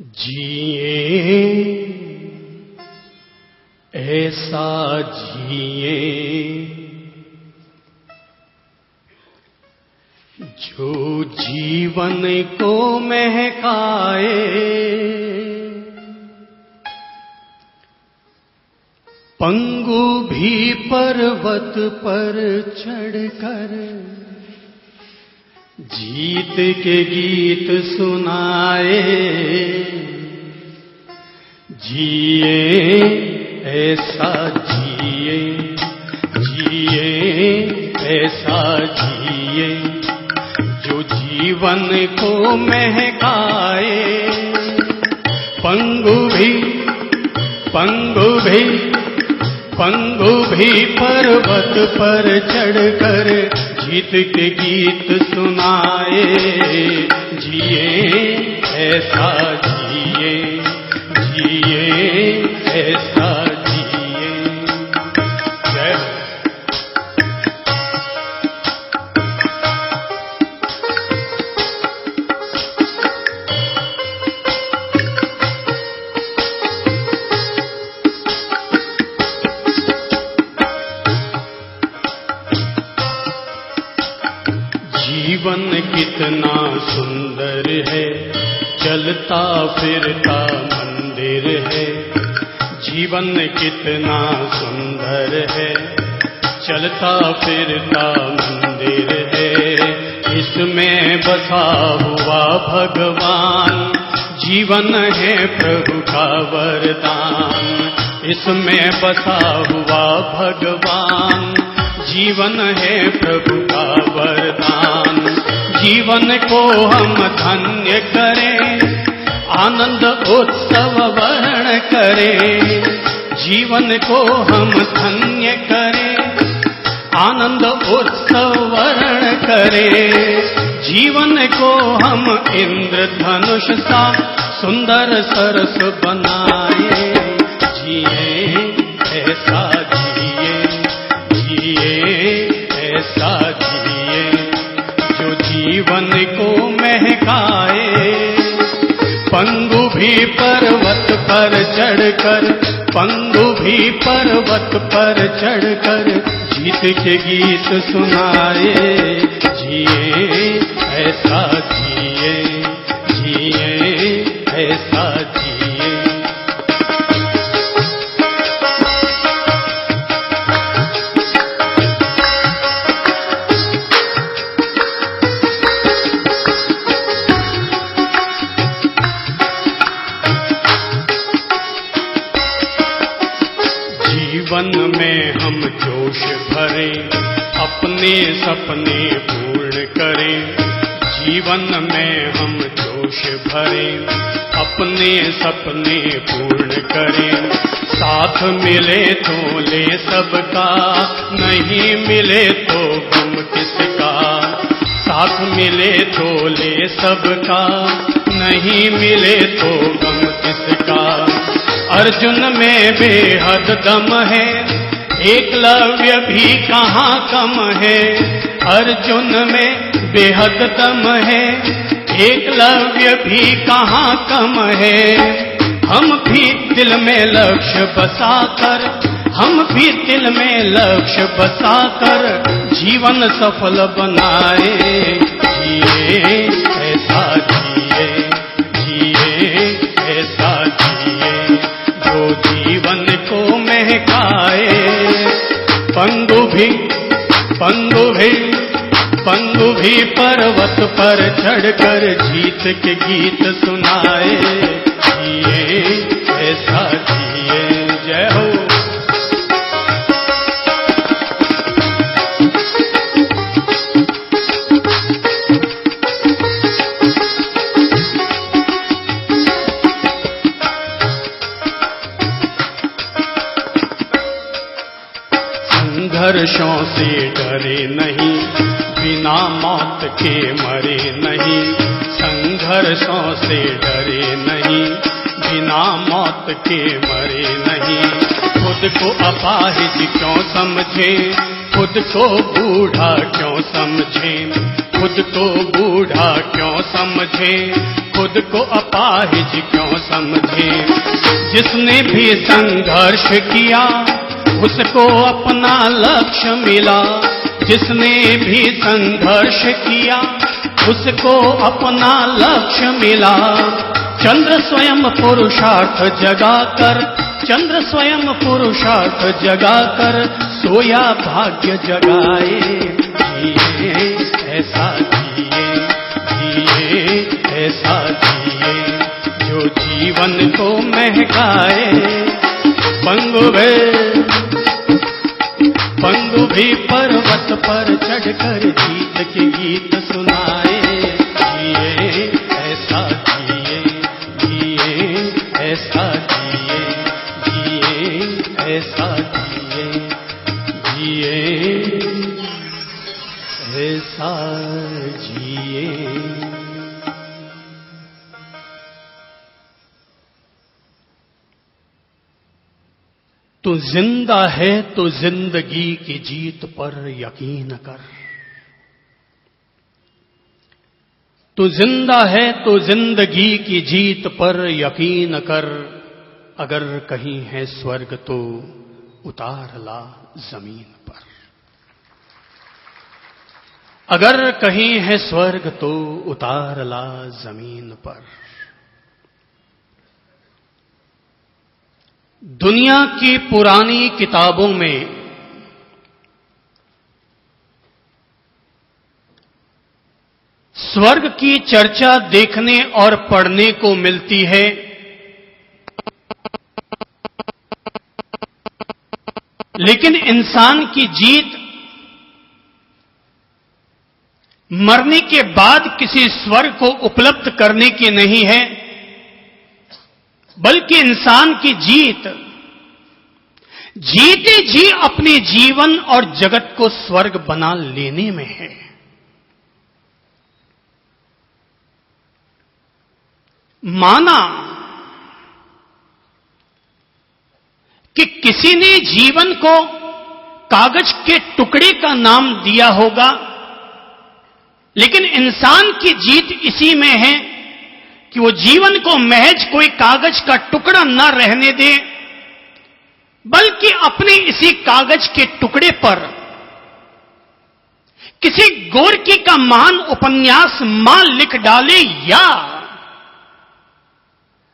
जिए ऐसा जिए जो जीवन को महकाए, पंगु भी पर्वत पर चढ़कर जीत के गीत सुनाए। जिए ऐसा जिए, जिए ऐसा जिए जो जीवन को महकाए, पंगु भी पर्वत पर चढ़कर जीत के गीत सुनाए। जिए ऐसा जिए, जिए ऐसा जिए। जय हो। जीवन कितना सुंदर है, चलता फिरता मंदिर है। जीवन कितना सुंदर है, चलता फिरता मंदिर है। इसमें बसा हुआ भगवान, जीवन है प्रभु का वरदान। इसमें बसा हुआ भगवान, जीवन है प्रभु का वरदान। जीवन को हम धन्य करें, आनंद उत्सव वर्ण करें। जीवन को हम धन्य करें, आनंद उत्सव वर्ण करें। जीवन को हम इंद्रधनुष सा सुंदर सरस बनाए। जिए ऐसा जिए, जिए ऐसा जिए जो जीवन को महकाए, पंगु भी पर्वत पर चढ़कर, पंगु भी पर्वत पर चढ़कर जीत के गीत सुनाए। जिए ऐसा जिए, जिए ऐसा जिए। जीवन में हम जोश भरें, अपने सपने पूर्ण करें। जीवन में हम जोश भरें, अपने सपने पूर्ण करें। साथ मिले तो ले सबका, नहीं मिले तो गम किसका। साथ मिले तो ले सबका, नहीं मिले तो गम किसका। अर्जुन में बेहद दम है, एकलव्य भी कहाँ कम है। अर्जुन में बेहद दम है, एकलव्य भी कहाँ कम है। हम भी दिल में लक्ष्य बसाकर, हम भी दिल में लक्ष्य बसाकर जीवन सफल बनाए। जिए ऐसा जिए, जिए ऐसा जिए जो जीवन को महकाए, पंगु भी पर्वत पर चढ़कर जीत के गीत सुनाए। जिए ऐसा जिए। जय हो। संघर्षों से डरे नहीं, बिना मौत के मरे नहीं। संघर्षों से डरे नहीं, बिना मौत के मरे नहीं। खुद को अपाहिज क्यों समझे, खुद को बूढ़ा क्यों समझे, खुद को बूढ़ा क्यों समझे, खुद को अपाहिज क्यों समझे। जिसने भी संघर्ष किया उसको अपना लक्ष्य मिला, जिसने भी संघर्ष किया उसको अपना लक्ष्य मिला। चंद्र स्वयं पुरुषार्थ जगाकर, चंद्र स्वयं पुरुषार्थ जगाकर सोया भाग्य जगाए। जिए ऐसा जिए, जिए ऐसा जिए जो जीवन को महकाए। पंगु भी पर्वत पर चढ़कर जीत के गीत सुनाए। जिए ऐसा जिए, जिए ऐसा जिए, जिए ऐसा जिए, जिए ऐसा जिए। तू जिंदा है तो जिंदगी की जीत पर यकीन कर, तू जिंदा है तो जिंदगी की जीत पर यकीन कर। अगर कहीं है स्वर्ग तो उतार ला जमीन पर, अगर कहीं है स्वर्ग तो उतार ला जमीन पर। दुनिया की पुरानी किताबों में स्वर्ग की चर्चा देखने और पढ़ने को मिलती है, लेकिन इंसान की जीत मरने के बाद किसी स्वर्ग को उपलब्ध करने की नहीं है, बल्कि इंसान की जीत जीते जी अपने जीवन और जगत को स्वर्ग बना लेने में है। माना कि किसी ने जीवन को कागज के टुकड़े का नाम दिया होगा, लेकिन इंसान की जीत इसी में है कि वो जीवन को महज कोई कागज का टुकड़ा न रहने दे, बल्कि अपने इसी कागज के टुकड़े पर किसी गोरकी का महान उपन्यास मां लिख डाले, या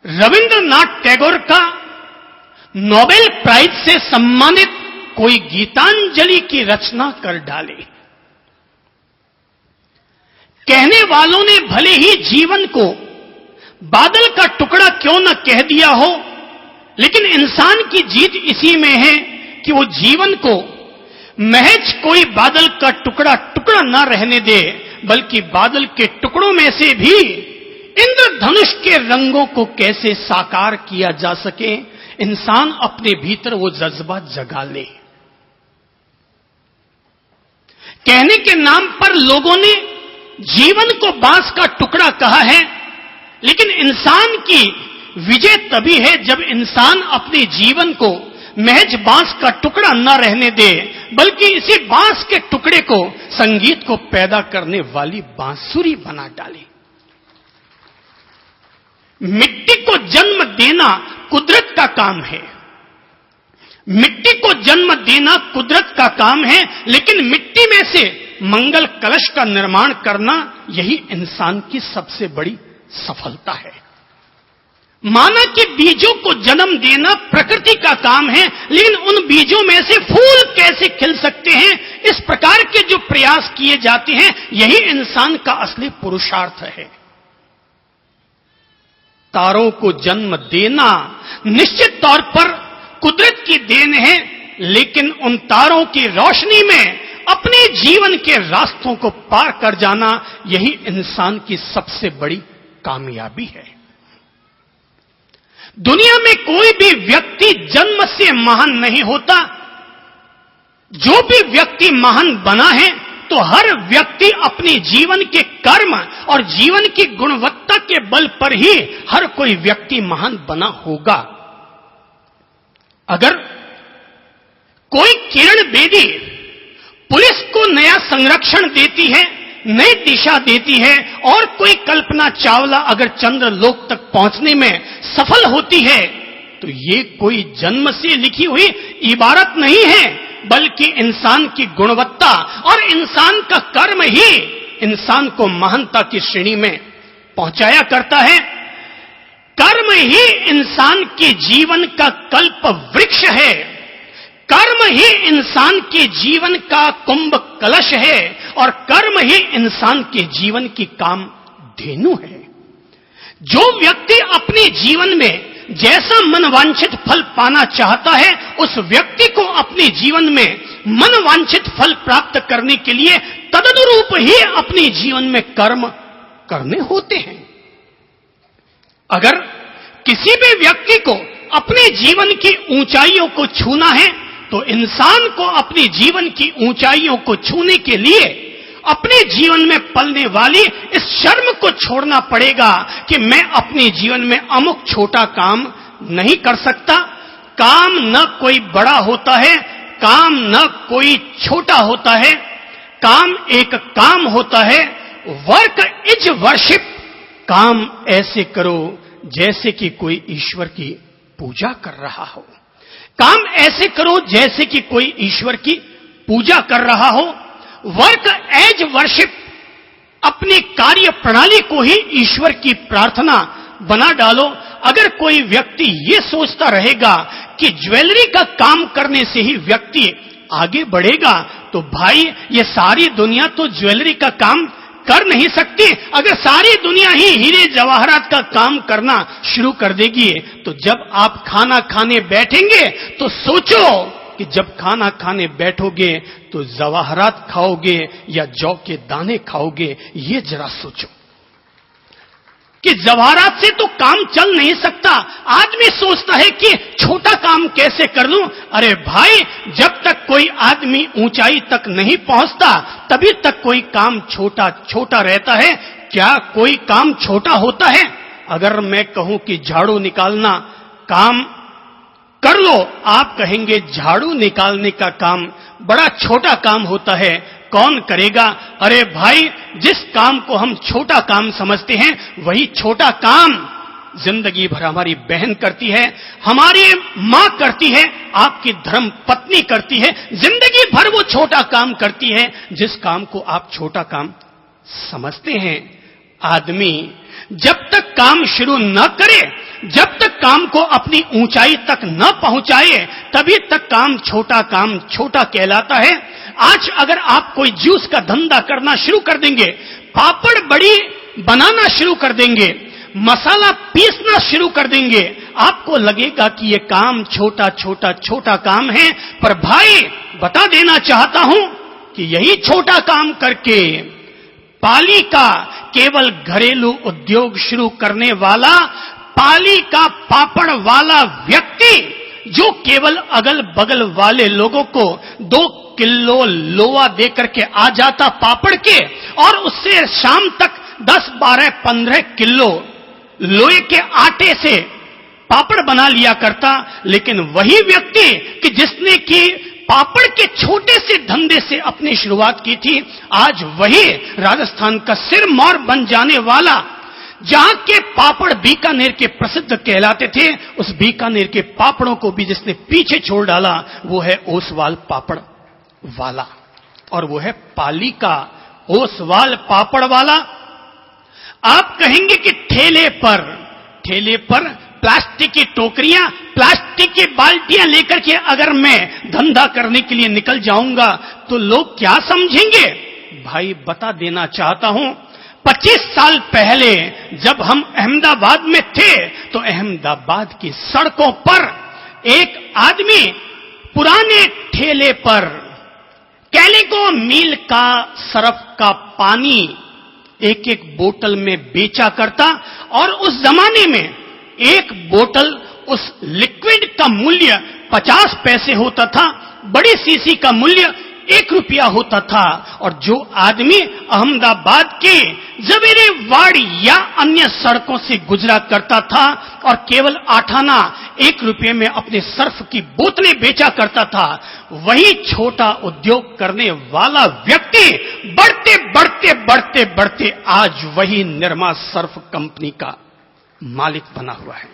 रविंद्रनाथ टैगोर का नोबेल प्राइज से सम्मानित कोई गीतांजलि की रचना कर डाले। कहने वालों ने भले ही जीवन को बादल का टुकड़ा क्यों न कह दिया हो, लेकिन इंसान की जीत इसी में है कि वो जीवन को महज कोई बादल का टुकड़ा टुकड़ा न रहने दे, बल्कि बादल के टुकड़ों में से भी इंद्रधनुष के रंगों को कैसे साकार किया जा सके, इंसान अपने भीतर वो जज्बा जगा ले। कहने के नाम पर लोगों ने जीवन को बांस का टुकड़ा कहा है, लेकिन इंसान की विजय तभी है जब इंसान अपने जीवन को महज बांस का टुकड़ा न रहने दे, बल्कि इसी बांस के टुकड़े को संगीत को पैदा करने वाली बांसुरी बना डाले। मिट्टी को जन्म देना कुदरत का काम है, मिट्टी को जन्म देना कुदरत का काम है, लेकिन मिट्टी में से मंगल कलश का निर्माण करना यही इंसान की सबसे बड़ी सफलता है। माना कि बीजों को जन्म देना प्रकृति का काम है, लेकिन उन बीजों में से फूल कैसे खिल सकते हैं, इस प्रकार के जो प्रयास किए जाते हैं, यही इंसान का असली पुरुषार्थ है। तारों को जन्म देना निश्चित तौर पर कुदरत की देन है, लेकिन उन तारों की रोशनी में अपने जीवन के रास्तों को पार कर जाना, यही इंसान की सबसे बड़ी कामयाबी है। दुनिया में कोई भी व्यक्ति जन्म से महान नहीं होता। जो भी व्यक्ति महान बना है, तो हर व्यक्ति अपने जीवन के कर्म और जीवन की गुणवत्ता के बल पर ही हर कोई व्यक्ति महान बना होगा। अगर कोई किरण बेदी पुलिस को नया संरक्षण देती है, नई दिशा देती है, और कोई कल्पना चावला अगर चंद्रलोक तक पहुंचने में सफल होती है तो ये कोई जन्म से लिखी हुई इबारत नहीं है, बल्कि इंसान की गुणवत्ता और इंसान का कर्म ही इंसान को महानता की श्रेणी में पहुंचाया करता है। कर्म ही इंसान के जीवन का कल्प वृक्ष है, कर्म ही इंसान के जीवन का कुंभ कलश है, और कर्म ही इंसान के जीवन की काम धेनु है। जो व्यक्ति अपने जीवन में जैसा मनवांछित फल पाना चाहता है, उस व्यक्ति को अपने जीवन में मनवांछित फल प्राप्त करने के लिए तदनुरूप ही अपने जीवन में कर्म करने होते हैं। अगर किसी भी व्यक्ति को अपने जीवन की ऊंचाइयों को छूना है तो इंसान को अपने जीवन की ऊंचाइयों को छूने के लिए अपने जीवन में पलने वाली इस शर्म को छोड़ना पड़ेगा कि मैं अपने जीवन में अमुक छोटा काम नहीं कर सकता। काम न कोई बड़ा होता है, काम न कोई छोटा होता है, काम एक काम होता है। वर्क इज वर्शिप, काम ऐसे करो जैसे कि कोई ईश्वर की पूजा कर रहा हो, काम ऐसे करो जैसे कि कोई ईश्वर की पूजा कर रहा हो। वर्क एज वर्शिप, अपनी कार्य प्रणाली को ही ईश्वर की प्रार्थना बना डालो। अगर कोई व्यक्ति ये सोचता रहेगा कि ज्वेलरी का काम करने से ही व्यक्ति आगे बढ़ेगा, तो भाई ये सारी दुनिया तो ज्वेलरी का काम कर नहीं सकती। अगर सारी दुनिया ही हीरे जवाहरात का काम करना शुरू कर देगी, तो जब आप खाना खाने बैठेंगे तो सोचो कि जब खाना खाने बैठोगे तो जवाहरात खाओगे या जौ के दाने खाओगे। ये जरा सोचो कि जवाहरात से तो काम चल नहीं सकता। आदमी सोचता है कि छोटा काम कैसे कर लूं। अरे भाई, जब तक कोई आदमी ऊंचाई तक नहीं पहुंचता तभी तक कोई काम छोटा छोटा रहता है। क्या कोई काम छोटा होता है? अगर मैं कहूं कि झाड़ू निकालना काम कर लो, आप कहेंगे झाड़ू निकालने का काम बड़ा छोटा काम होता है, कौन करेगा? अरे भाई, जिस काम को हम छोटा काम समझते हैं वही छोटा काम जिंदगी भर हमारी बहन करती है, हमारी मां करती है, आपकी धर्म पत्नी करती है। जिंदगी भर वो छोटा काम करती है जिस काम को आप छोटा काम समझते हैं। आदमी जब तक काम शुरू न करे, जब तक काम को अपनी ऊंचाई तक न पहुंचाए, तभी तक काम छोटा कहलाता है। आज अगर आप कोई जूस का धंधा करना शुरू कर देंगे, पापड़ बड़ी बनाना शुरू कर देंगे, मसाला पीसना शुरू कर देंगे, आपको लगेगा कि ये काम छोटा काम है। पर भाई, बता देना चाहता हूं कि यही छोटा काम करके पाली का केवल घरेलू उद्योग शुरू करने वाला, पाली का पापड़ वाला व्यक्ति, जो केवल अगल बगल वाले लोगों को 2 किलो लोहा देकर के आ जाता पापड़ के, और उससे शाम तक 10, 12, 15 किलो लोहे के आटे से पापड़ बना लिया करता। लेकिन वही व्यक्ति कि जिसने की पापड़ के छोटे से धंधे से अपनी शुरुआत की थी, आज वही राजस्थान का सिरमौर बन जाने वाला, जहां के पापड़ बीकानेर के प्रसिद्ध कहलाते थे, उस बीकानेर के पापड़ों को भी जिसने पीछे छोड़ डाला वो है ओसवाल पापड़ वाला, और वो है पाली का ओसवाल पापड़ वाला। आप कहेंगे कि ठेले पर प्लास्टिक की टोकरियां, प्लास्टिक की बाल्टियां लेकर के अगर मैं धंधा करने के लिए निकल जाऊंगा तो लोग क्या समझेंगे? भाई, बता देना चाहता हूं, 25 साल पहले जब हम अहमदाबाद में थे तो अहमदाबाद की सड़कों पर एक आदमी पुराने ठेले पर कैलिको मील का सरफ का पानी एक बोतल में बेचा करता, और उस जमाने में एक बोतल उस लिक्विड का मूल्य 50 पैसे होता था। बड़ी शीशी का मूल्य 1 रुपया होता था और जो आदमी अहमदाबाद के जवेरे वाड़ी या अन्य सड़कों से गुजरा करता था और केवल 8 आना 1 रुपये में अपने सर्फ की बोतलें बेचा करता था, वही छोटा उद्योग करने वाला व्यक्ति बढ़ते बढ़ते बढ़ते बढ़ते आज वही निरमा सर्फ कंपनी का मालिक बना हुआ है।